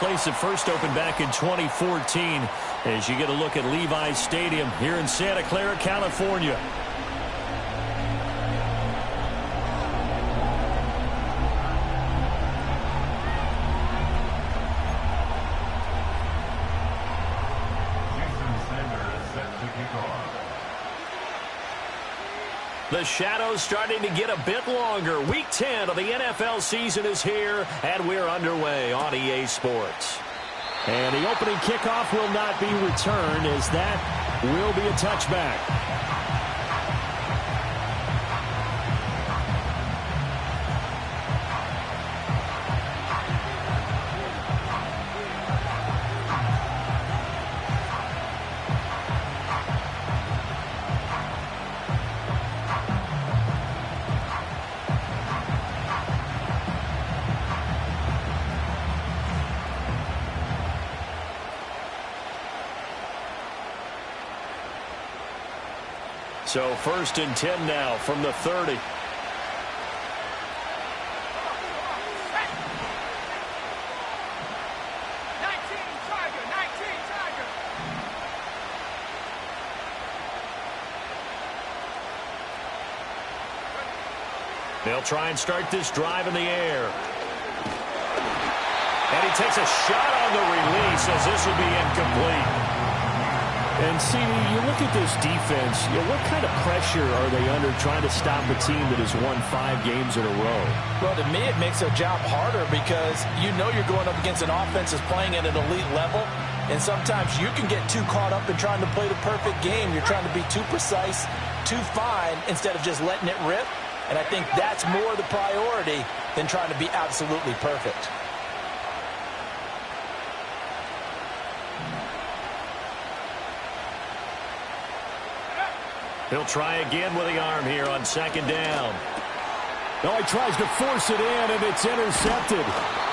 place it first opened back in 2014 as you get a look at Levi's Stadium here in Santa Clara, California. The shadows starting to get a bit longer. Week 10 of the NFL season is here, and we're underway on EA Sports. And the opening kickoff will not be returned, as that will be a touchback. So 1st and 10 now from the 30. They'll try and start this drive in the air. And he takes a shot on the release as this will be incomplete. And, CD, you look at this defense, what kind of pressure are they under trying to stop a team that has won 5 games in a row? Well, to me, it makes their job harder because you know you're going up against an offense that's playing at an elite level, and sometimes you can get too caught up in trying to play the perfect game. You're trying to be too precise, too fine, instead of just letting it rip. And I think that's more the priority than trying to be absolutely perfect. He'll try again with the arm here on 2nd down. No, he tries to force it in, and it's intercepted.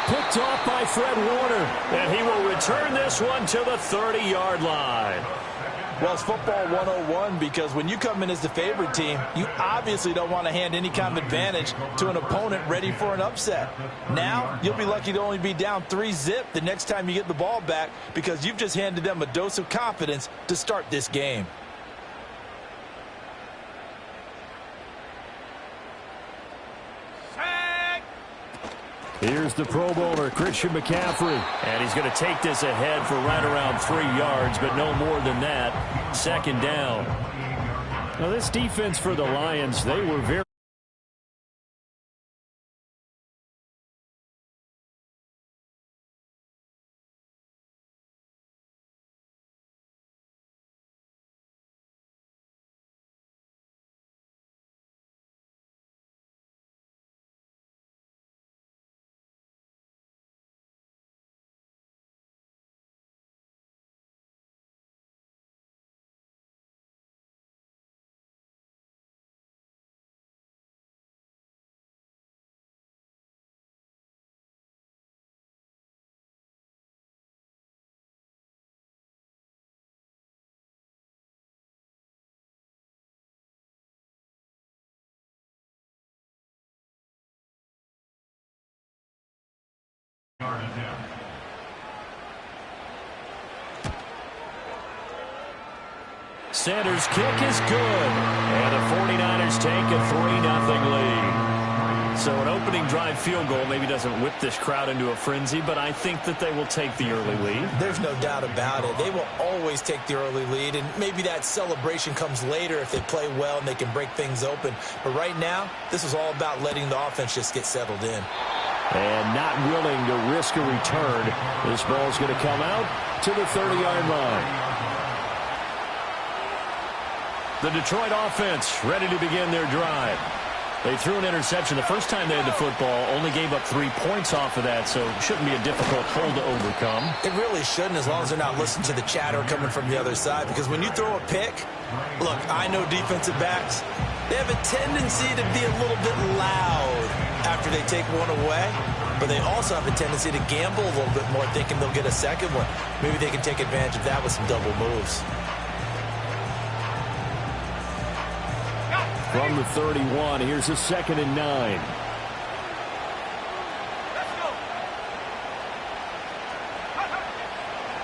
Picked off by Fred Warner. And he will return this one to the 30-yard line. Well, it's football 101 because when you come in as the favorite team, you obviously don't want to hand any kind of advantage to an opponent ready for an upset. Now, you'll be lucky to only be down 3-zip the next time you get the ball back because you've just handed them a dose of confidence to start this game. Here's the Pro Bowler, Christian McCaffrey. And he's going to take this ahead for right around 3 yards, but no more than that. 2nd down. Now, this defense for the Lions, they were very... Sanders' kick is good. And the 49ers take a 3-0 lead. So an opening drive field goal maybe doesn't whip this crowd into a frenzy, but I think that they will take the early lead. There's no doubt about it. They will always take the early lead, and maybe that celebration comes later if they play well and they can break things open. But right now, this is all about letting the offense just get settled in. And not willing to risk a return. This ball's going to come out to the 30-yard line. The Detroit offense ready to begin their drive. They threw an interception the first time they had the football, only gave up 3 points off of that, so it shouldn't be a difficult hole to overcome. It really shouldn't, as long as they're not listening to the chatter coming from the other side, because when you throw a pick, look, I know defensive backs, they have a tendency to be a little bit loud after they take one away, but they also have a tendency to gamble a little bit more, thinking they'll get a second one. Maybe they can take advantage of that with some double moves. From the 31, here's a 2nd and 9.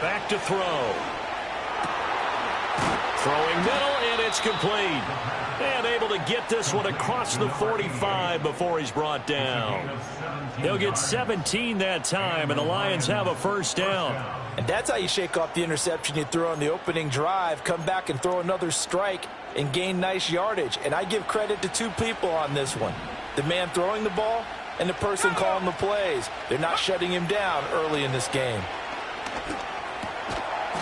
Back to throw. Throwing middle, and it's complete. And able to get this one across the 45 before he's brought down. He'll get 17 that time, and the Lions have a first down. And that's how you shake off the interception you threw on the opening drive, come back and throw another strike and gain nice yardage. And I give credit to two people on this one. The man throwing the ball and the person calling the plays. They're not shutting him down early in this game.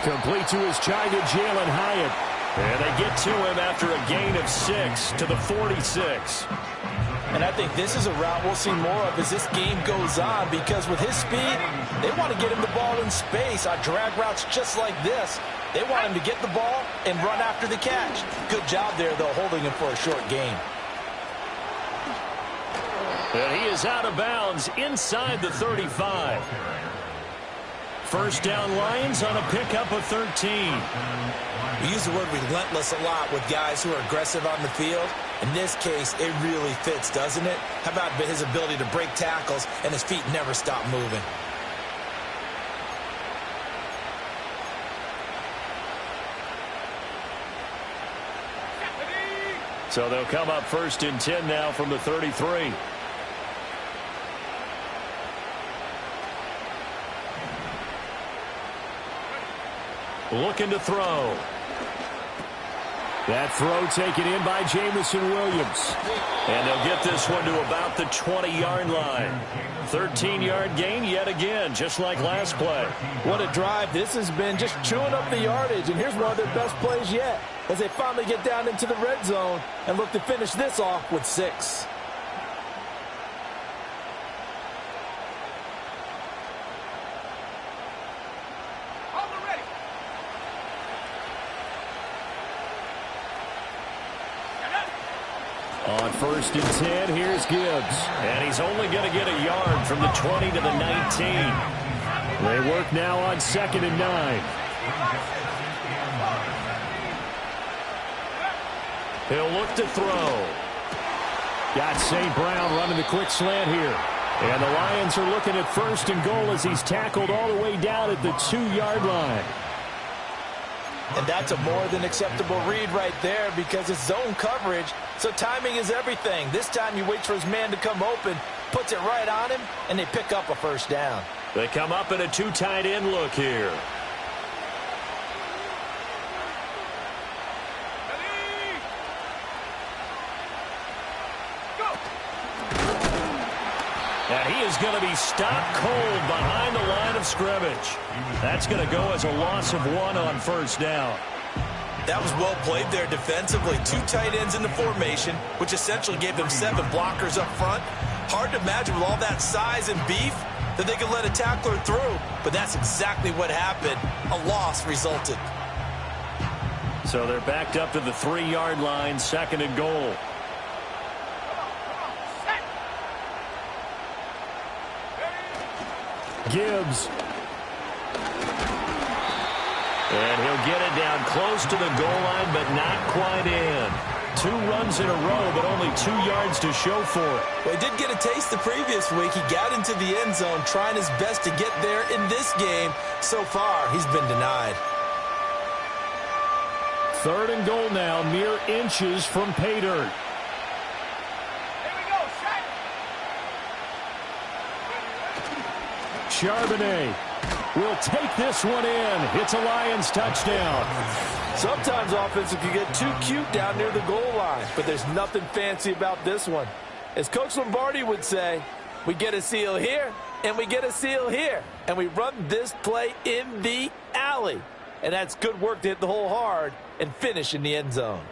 Complete to his China, Jalen Hyatt. And they get to him after a gain of 6 to the 46. And I think this is a route we'll see more of as this game goes on, because with his speed, they want to get him the ball in space on drag routes just like this. They want him to get the ball and run after the catch. Good job there, though, holding him for a short gain. And he is out of bounds inside the 35. First down, Lions on a pickup of 13. We use the word relentless a lot with guys who are aggressive on the field. In this case, it really fits, doesn't it? How about his ability to break tackles and his feet never stop moving? So they'll come up first and 10 now from the 33. Looking to throw. That throw taken in by Jamison Williams. And they'll get this one to about the 20-yard line. 13-yard gain yet again, just like last play. What a drive this has been, just chewing up the yardage. And here's one of their best plays yet, as they finally get down into the red zone and look to finish this off with 6. On first and 10, here's Gibbs. And he's only going to get a yard from the 20 to the 19. They work now on 2nd and 9. He'll look to throw. Got St. Brown running the quick slant here. And the Lions are looking at 1st and goal as he's tackled all the way down at the 2-yard line. And that's a more than acceptable read right there, because it's zone coverage, so timing is everything. This time you wait for his man to come open, puts it right on him, and they pick up a first down. They come up in a 2 tight end look here. And he is going to be stopped cold behind the line of scrimmage. That's going to go as a loss of 1 on first down. That was well played there defensively. 2 tight ends in the formation, which essentially gave them 7 blockers up front. Hard to imagine with all that size and beef that they could let a tackler through, but that's exactly what happened. A loss resulted. So they're backed up to the 3-yard line, 2nd and goal. Gibbs. And he'll get it down close to the goal line, but not quite in. 2 runs in a row, but only 2 yards to show for it. Well, he did get a taste the previous week. He got into the end zone, trying his best to get there in this game. So far, he's been denied. 3rd and goal now, mere inches from pay dirt. Charbonnet will take this one in. It's a Lions touchdown. Sometimes offense can get too cute down near the goal line, but there's nothing fancy about this one. As Coach Lombardi would say, we get a seal here, and we get a seal here, and we run this play in the alley. And that's good work to hit the hole hard and finish in the end zone.